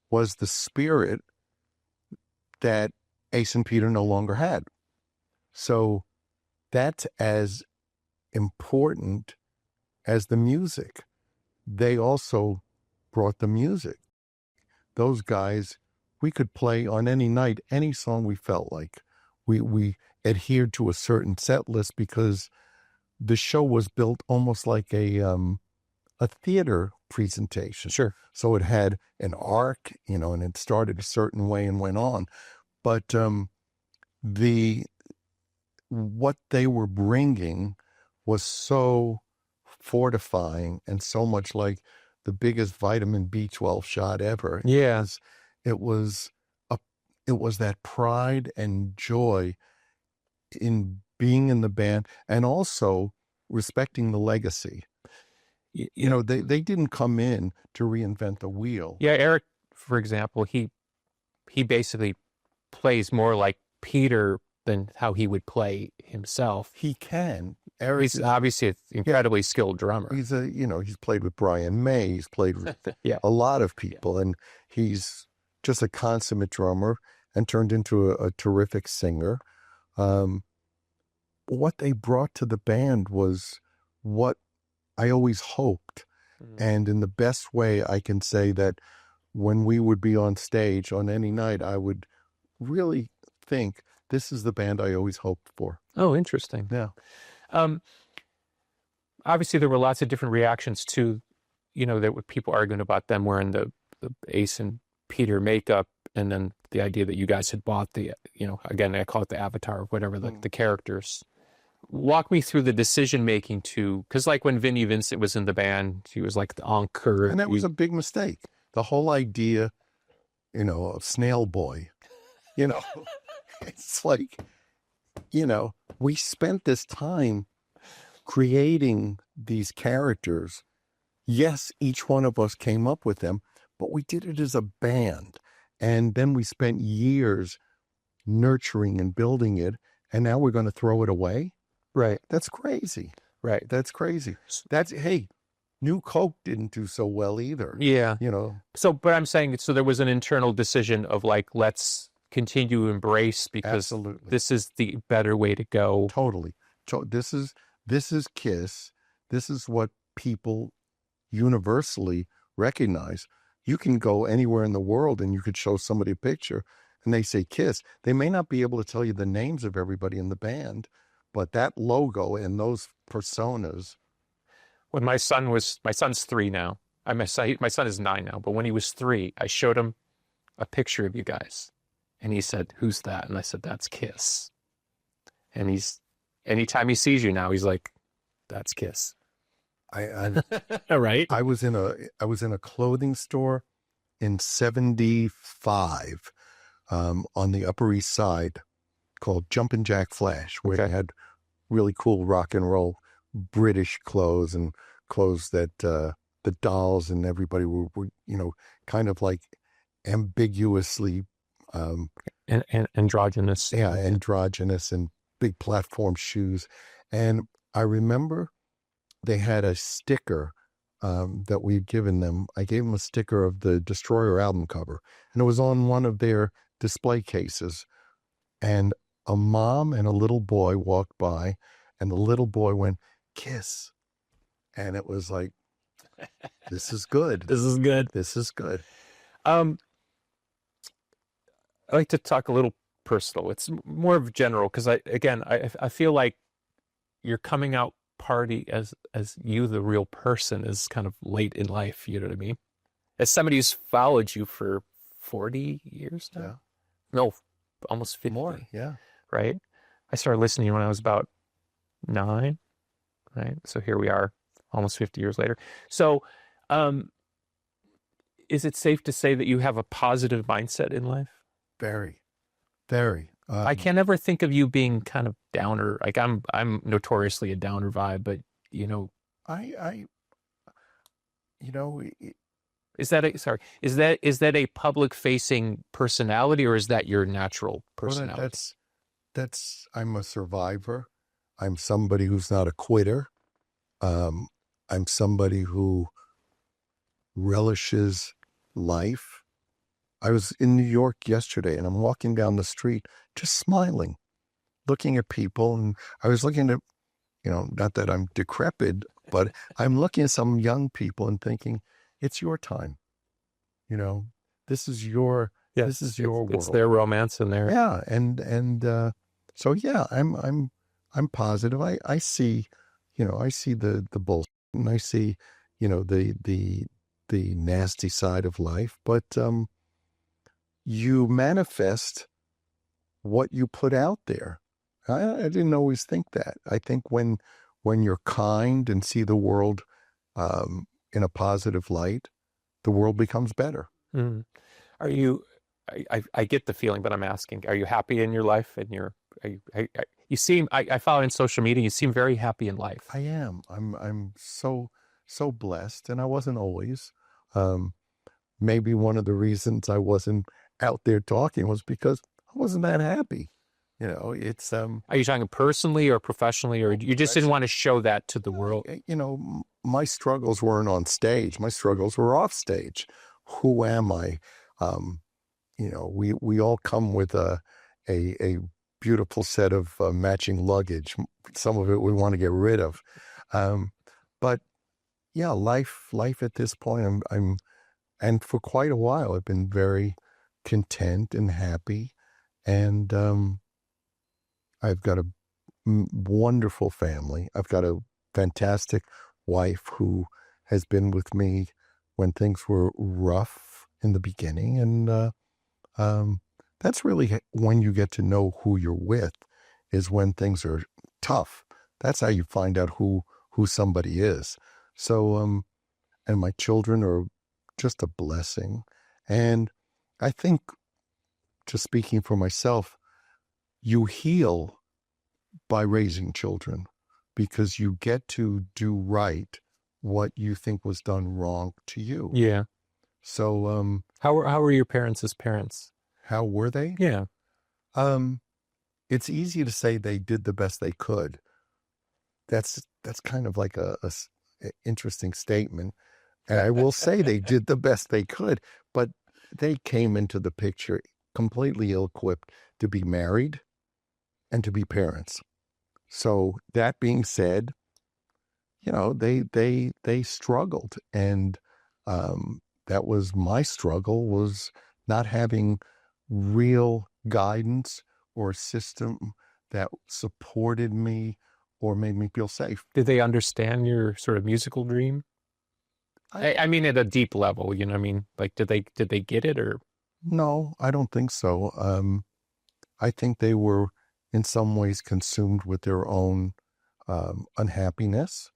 was the spirit that Ace and Peter no longer had. So that's as important as the music. They also brought the music. Those guys, we could play on any night, any song we felt like. We adhered to a certain set list because the show was built almost like a theater presentation. Sure. So it had an arc, and it started a certain way and went on. But what they were bringing was so fortifying and so much like the biggest vitamin B12 shot ever. Yeah. It was that pride and joy in being in the band and also respecting the legacy. They didn't come in to reinvent the wheel. Yeah, Eric, for example, he basically plays more like Peter than how he would play himself. He can. He's obviously an incredibly skilled drummer. He's he's played with Brian May. He's played with a lot of people, and he's just a consummate drummer and turned into a terrific singer. What they brought to the band was what I always hoped. And in the best way, I can say that when we would be on stage on any night, I would really think, this is the band I always hoped for. Oh, interesting. Yeah. Obviously, there were lots of different reactions to, there were people arguing about them wearing the Ace and Peter makeup, and then the idea that you guys had bought the, again, I call it the avatar or whatever, the characters. Walk me through the decision making because like when Vinnie Vincent was in the band, he was like the anchor. And that was a big mistake. The whole idea, of Snail Boy, it's like, we spent this time creating these characters. Yes, each one of us came up with them, but we did it as a band. And then we spent years nurturing and building it. And now we're going to throw it away? Right. That's crazy. Right. That's crazy. Hey, New Coke didn't do so well either. Yeah. So, but I'm saying, so there was an internal decision of like, let's continue to embrace because this is the better way to go. Totally. This is KISS. This is what people universally recognize. You can go anywhere in the world and you could show somebody a picture and they say KISS. They may not be able to tell you the names of everybody in the band, but that logo and those personas. When my son's 3 now. My son is 9 now, but when he was 3, I showed him a picture of you guys. And he said, "Who's that?" And I said, "That's KISS." And anytime he sees you now, he's like, "That's KISS." Right. I was in a clothing store in 75 on the Upper East Side called Jumpin' Jack Flash, where they had really cool rock and roll British clothes and clothes that the dolls and everybody were kind of like ambiguously and androgynous. Yeah, androgynous and big platform shoes. And I remember they had a sticker that we'd given them. I gave them a sticker of the Destroyer album cover, and it was on one of their display cases. And a mom and a little boy walked by, and the little boy went, "Kiss." And it was like, this is good. This is good. This is good. I like to talk a little personal. It's more of general because I feel like your coming out party as you, the real person, is kind of late in life. You know what I mean? As somebody who's followed you for 40 years now. Yeah. No, almost 50. More. Yeah. Right. I started listening when I was about 9. Right. So here we are, almost 50 years later. So, is it safe to say that you have a positive mindset in life? Very, very. I can't ever think of you being kind of downer. Like I'm notoriously a downer vibe, but you know, is that a public facing personality, or is that your natural personality? Well, I'm a survivor. I'm somebody who's not a quitter. I'm somebody who relishes life. I was in New York yesterday, and I'm walking down the street just smiling, looking at people. And I was looking at, not that I'm decrepit, but I'm looking at some young people and thinking, it's your time. This is your world. It's their romance in there. Yeah. So yeah, I'm positive. I see, I see the bullshit, and I see, the nasty side of life, but, you manifest what you put out there. I didn't always think that. I think when you're kind and see the world in a positive light, the world becomes better. Mm. Are you? I get the feeling, but I'm asking: are you happy in your life? And you seem. I follow in social media. You seem very happy in life. I am. I'm so blessed, and I wasn't always. Maybe one of the reasons I wasn't out there talking was because I wasn't that happy. It's Are you talking personally or professionally, or you just didn't want to show that to the world? My struggles weren't on stage. My struggles were off stage. Who am I? We all come with a beautiful set of matching luggage. Some of it we want to get rid of. But yeah, life at this point, and for quite a while, I've been very content and happy, and I've got a wonderful family. I've got a fantastic wife who has been with me when things were rough in the beginning, and that's really when you get to know who you're with, is when things are tough. That's how you find out who somebody is. So, and my children are just a blessing, and I think, just speaking for myself, you heal by raising children because you get to do right what you think was done wrong to you. Yeah. So, how were your parents as parents? How were they? Yeah. It's easy to say they did the best they could. That's kind of like a interesting statement. And I will say they did the best they could, but they came into the picture completely ill-equipped to be married and to be parents. So that being said, they struggled, and that was my struggle, was not having real guidance or a system that supported me or made me feel safe. Did they understand your sort of musical dream? I mean, at a deep level, like, did they get it, or? No, I don't think so. I think they were in some ways consumed with their own unhappiness.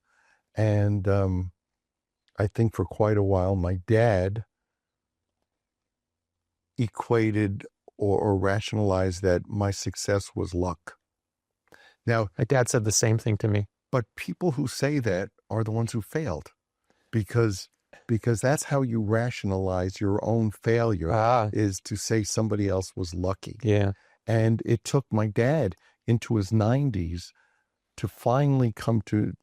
And I think for quite a while, my dad equated or rationalized that my success was luck. Now, my dad said the same thing to me. But people who say that are the ones who failed, because that's how you rationalize your own failure, is to say somebody else was lucky. Yeah. And it took my dad into his 90s to finally come to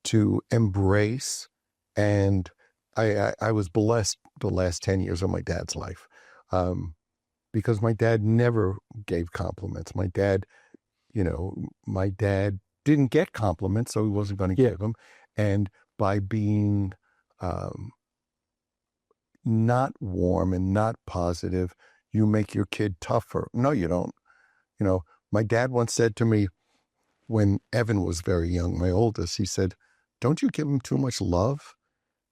to embrace. And I was blessed the last 10 years of my dad's life, because my dad never gave compliments. My dad didn't get compliments, so he wasn't going to give them. And by being not warm and not positive, you make your kid tougher. No, you don't. My dad once said to me when Evan was very young, my oldest, he said, "Don't you give him too much love?"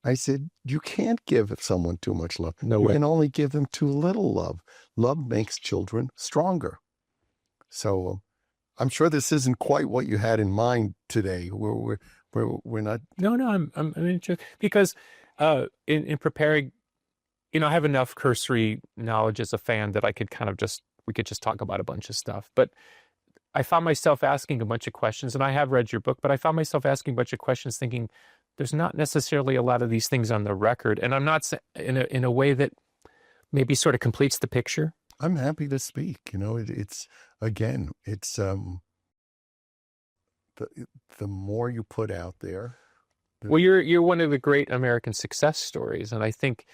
I said, "You can't give someone too much love. No you way. can only give them too little love. Love makes children stronger." So I'm sure this isn't quite what you had in mind today. We're not. No, I'm interested because in preparing, I have enough cursory knowledge as a fan that I could we could just talk about a bunch of stuff. But I found myself asking a bunch of questions, and I have read your book, but I found myself asking a bunch of questions thinking there's not necessarily a lot of these things on the record. And I'm not in a way that maybe sort of completes the picture. I'm happy to speak. It's the more you put out there. Well, you're one of the great American success stories, and I think,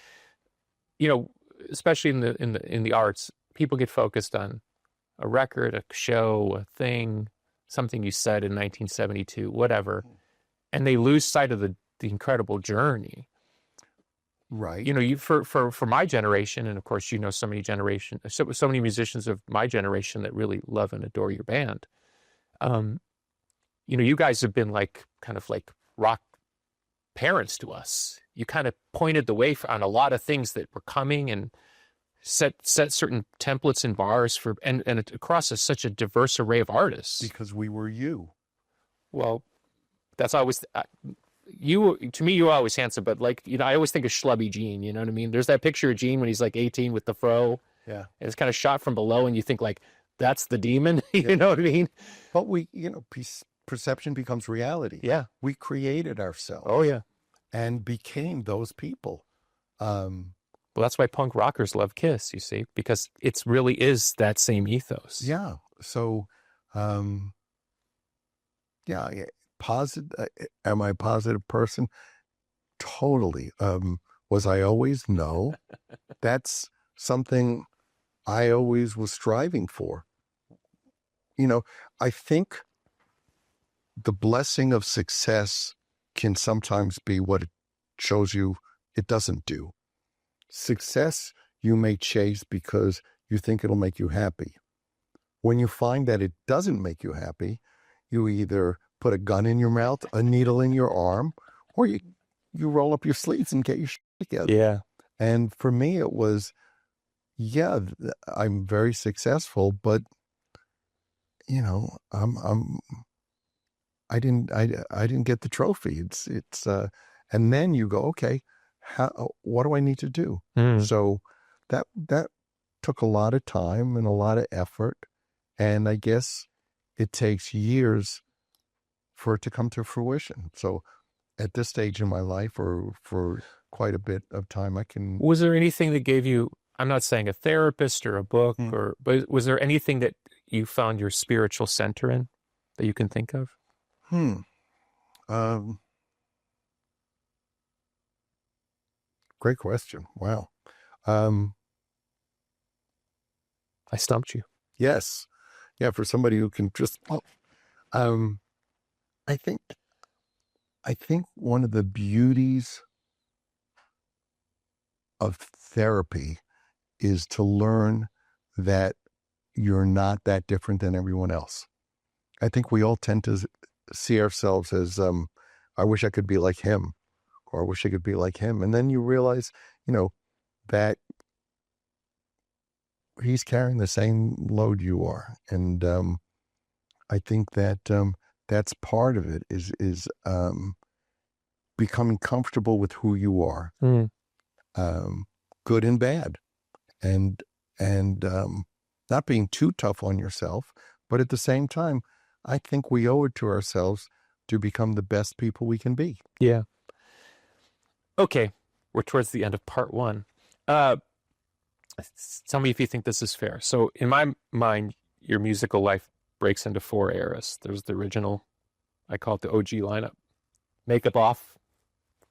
especially in the arts, people get focused on a record, a show, a thing, something you said in 1972, whatever, and they lose sight of the incredible journey. Right. For my generation, and of course, so many musicians of my generation that really love and adore your band. You guys have been kind of like rock parents to us. You kind of pointed the way on a lot of things that were coming and set certain templates and bars and across such a diverse array of artists. Because we were you. Well, that's always to me. You were always handsome, but I always think of Schlubby Gene. You know what I mean? There's that picture of Gene when he's 18 with the fro. Yeah, and it's kind of shot from below, and you think that's the demon. You know what I mean? But perception becomes reality. Yeah, we created ourselves. Oh yeah, and became those people. Well, that's why punk rockers love Kiss, you see, because it really is that same ethos. Yeah. So, positive. Am I a positive person? Totally. Was I always? No. That's something I always was striving for. I think the blessing of success can sometimes be what it shows you it doesn't do. Success you may chase because you think it'll make you happy. When you find that it doesn't make you happy, you either put a gun in your mouth, a needle in your arm, or you roll up your sleeves and get your shit together. Yeah. And for me, it was, I'm very successful, but I didn't get the trophy. It's and then you go, okay, what do I need to do? So that took a lot of time and a lot of effort, and I guess it takes years for it to come to fruition. So at this stage in my life, or for quite a bit of time, Was there anything that gave you, I'm not saying a therapist or a book, but was there anything that you found your spiritual center in that you can think of? Great question. Wow. I stumped you. Yes. Yeah. For somebody who can just, I think one of the beauties of therapy is to learn that you're not that different than everyone else. I think we all tend to see ourselves as, I wish I could be like him, or I wish I could be like him. And then you realize, that he's carrying the same load you are. And I think that that's part of it is becoming comfortable with who you are, good and bad, and not being too tough on yourself, but at the same time, I think we owe it to ourselves to become the best people we can be. Yeah. Okay, we're towards the end of part one. Tell me if you think this is fair. So in my mind, your musical life breaks into 4 eras. There's the original, I call it the OG lineup. Makeup Off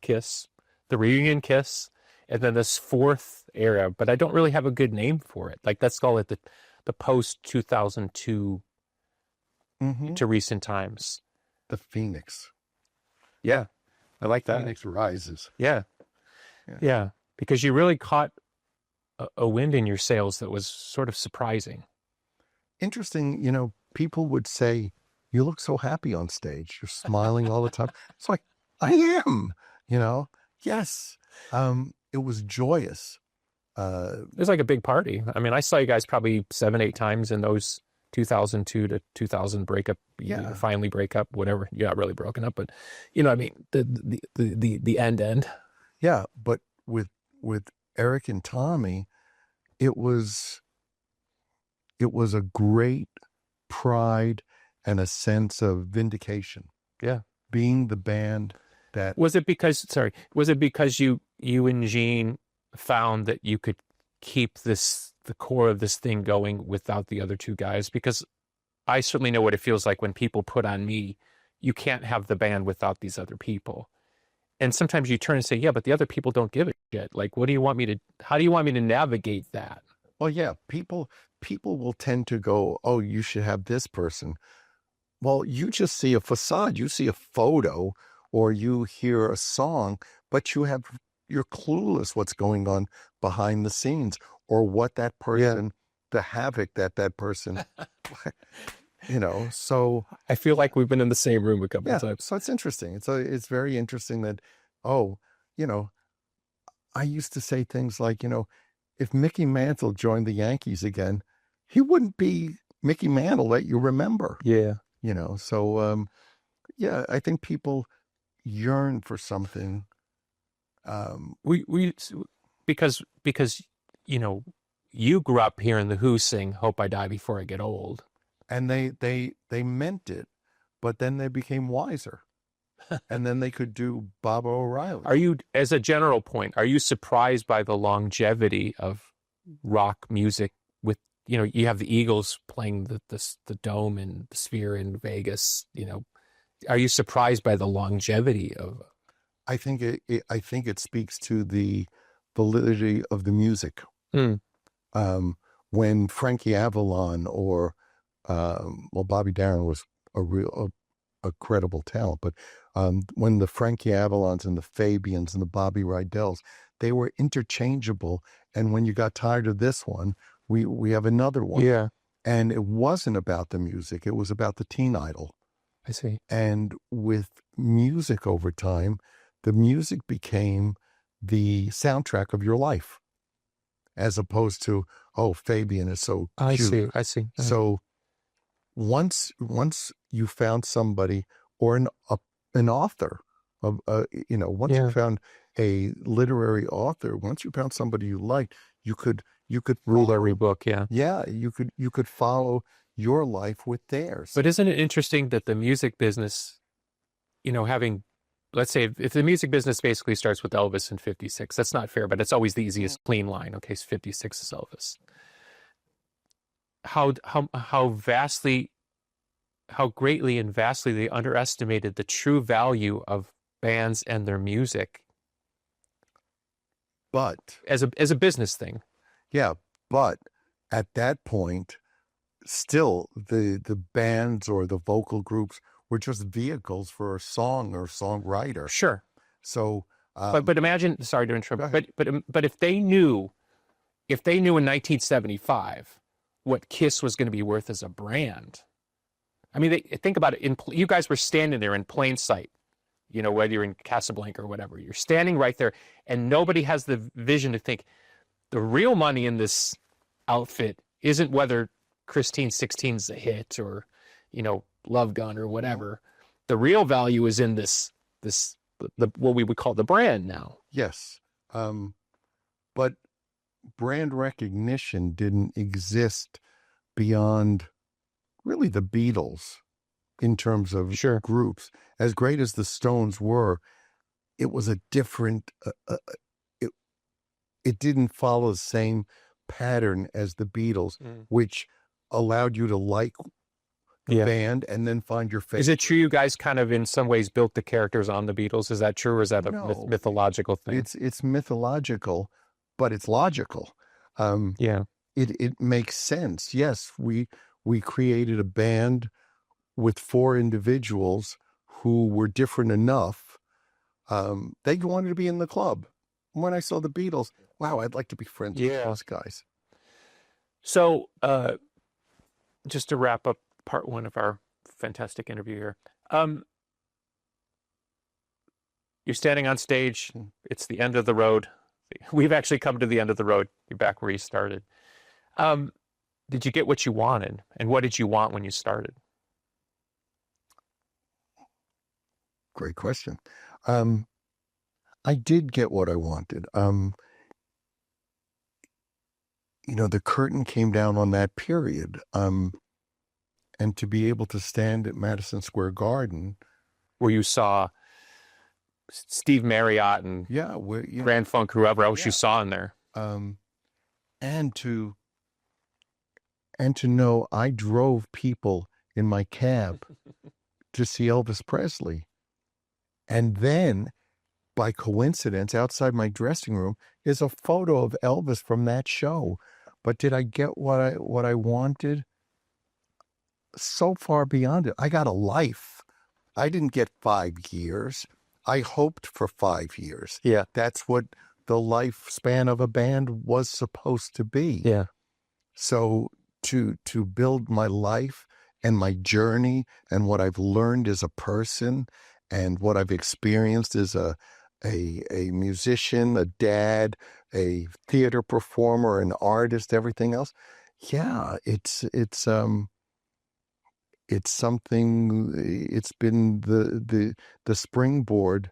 Kiss, the reunion Kiss, and then this fourth era, but I don't really have a good name for it. Like, let's call it the post 2002 to recent times. The Phoenix. Yeah, I like that. Phoenix Rises. Yeah. Because you really caught a wind in your sails that was sort of surprising. Interesting, you know, people would say, you look so happy on stage. You're smiling all the time. It's like, I am, you know. Yes. It was joyous. It was like a big party. I mean, I saw you guys probably 7-8 times in those 2002 to 2000 breakup, finally break up, whatever. You're not really broken up, but you know, I mean, the end. Yeah, but with Eric and Tommy, it was a great pride and a sense of vindication. Yeah, being the band that was it because you and Gene found that you could keep the core of this thing going without the other two guys? Because I certainly know what it feels like when people put on me, you can't have the band without these other people. And sometimes you turn and say, yeah, but the other people don't give a shit. Like, how do you want me to navigate that? Well, yeah, people will tend to go, oh, you should have this person. Well, you just see a facade, you see a photo, or you hear a song, but you're clueless what's going on behind the scenes, or what that person, the havoc that person, you know. So I feel like we've been in the same room a couple of times. So it's interesting. It's very interesting that, oh, you know, I used to say things like, you know, if Mickey Mantle joined the Yankees again, he wouldn't be Mickey Mantle that you remember. Yeah. You know, so I think people yearn for something. Because you know, you grew up hearing the Who sing "Hope I Die Before I Get Old," and they meant it, but then they became wiser, and then they could do Baba O'Reilly. Are you, as a general point, are you surprised by the longevity of rock music? With, you know, you have the Eagles playing the Dome and the Sphere in Vegas. You know, are you surprised by the longevity of? I think it speaks to the validity of the music. When Frankie Avalon or Bobby Darin was a credible talent, but when the Frankie Avalons and the Fabians and the Bobby Rydells, they were interchangeable. And when you got tired of this one, we have another one. Yeah. And it wasn't about the music; it was about the teen idol. I see. And with music over time, the music became the soundtrack of your life, as opposed to, oh, Fabian is so cute. I see. So once you found somebody, or an author of once you found a literary author, once you found somebody you liked, you could rule every book. You could follow your life with theirs. But isn't it interesting that the music business, you know, let's say if the music business basically starts with Elvis in 56, that's not fair, but it's always the easiest clean line. Okay, so 56 is Elvis. How greatly and vastly they underestimated the true value of bands and their music. But as a business thing. Yeah, but at that point, still the bands or the vocal groups were just vehicles for a song or songwriter. Sure. So, but imagine. Sorry to interrupt. But if they knew in 1975 what Kiss was going to be worth as a brand, I mean, think about it. You guys were standing there in plain sight. You know, whether you're in Casablanca or whatever, you're standing right there, and nobody has the vision to think the real money in this outfit isn't whether Christine 16 is a hit or, you know, Love Gun or whatever. The real value is in this what we would call the brand now. Yes. But brand recognition didn't exist beyond really the Beatles in terms of groups. As great as the Stones were, it was a different, it didn't follow the same pattern as the Beatles, which allowed you to like the band and then find your favorite. Is it true you guys kind of in some ways built the characters on the Beatles? Is that true, or is that a mythological thing? It's mythological, but it's logical. It makes sense. Yes, we created a band with 4 individuals who were different enough. They wanted to be in the club. When I saw the Beatles, wow, I'd like to be friends with those guys. So, just to wrap up part 1 of our fantastic interview here, you're standing on stage. It's the end of the road. We've actually come to the end of the road. You're back where you started. Did you get what you wanted? And what did you want when you started? Great question. I did get what I wanted. The curtain came down on that period. And to be able to stand at Madison Square Garden, where you saw Steve Marriott and Grand Funk, whoever else you saw in there, and to know I drove people in my cab to see Elvis Presley, and then by coincidence, outside my dressing room is a photo of Elvis from that show. But did I get what I wanted? So far beyond it. I got a life. I didn't get 5 years. I hoped for 5 years. Yeah. That's what the lifespan of a band was supposed to be. Yeah. So to build my life and my journey and what I've learned as a person and what I've experienced as a musician, a dad, a theater performer, an artist, everything else. Yeah, it's something. It's been the springboard.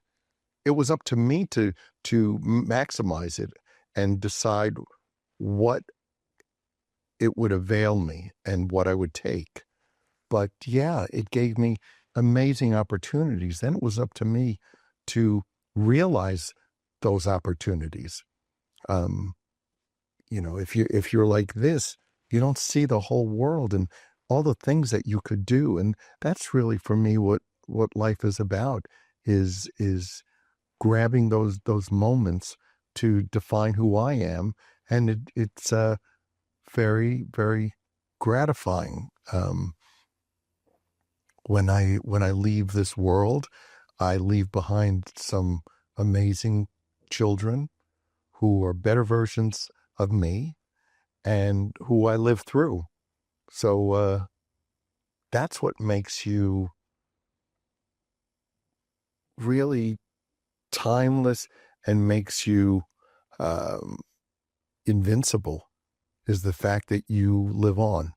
It was up to me to maximize it and decide what it would avail me and what I would take. But yeah, it gave me amazing opportunities. Then it was up to me to realize those opportunities. If you're like this, you don't see the whole world and all the things that you could do. And that's really for me what life is about, is grabbing those moments to define who I am. And it's very, very gratifying. When I leave this world, I leave behind some amazing children who are better versions of me and who I live through. So that's what makes you really timeless and makes you invincible, is the fact that you live on.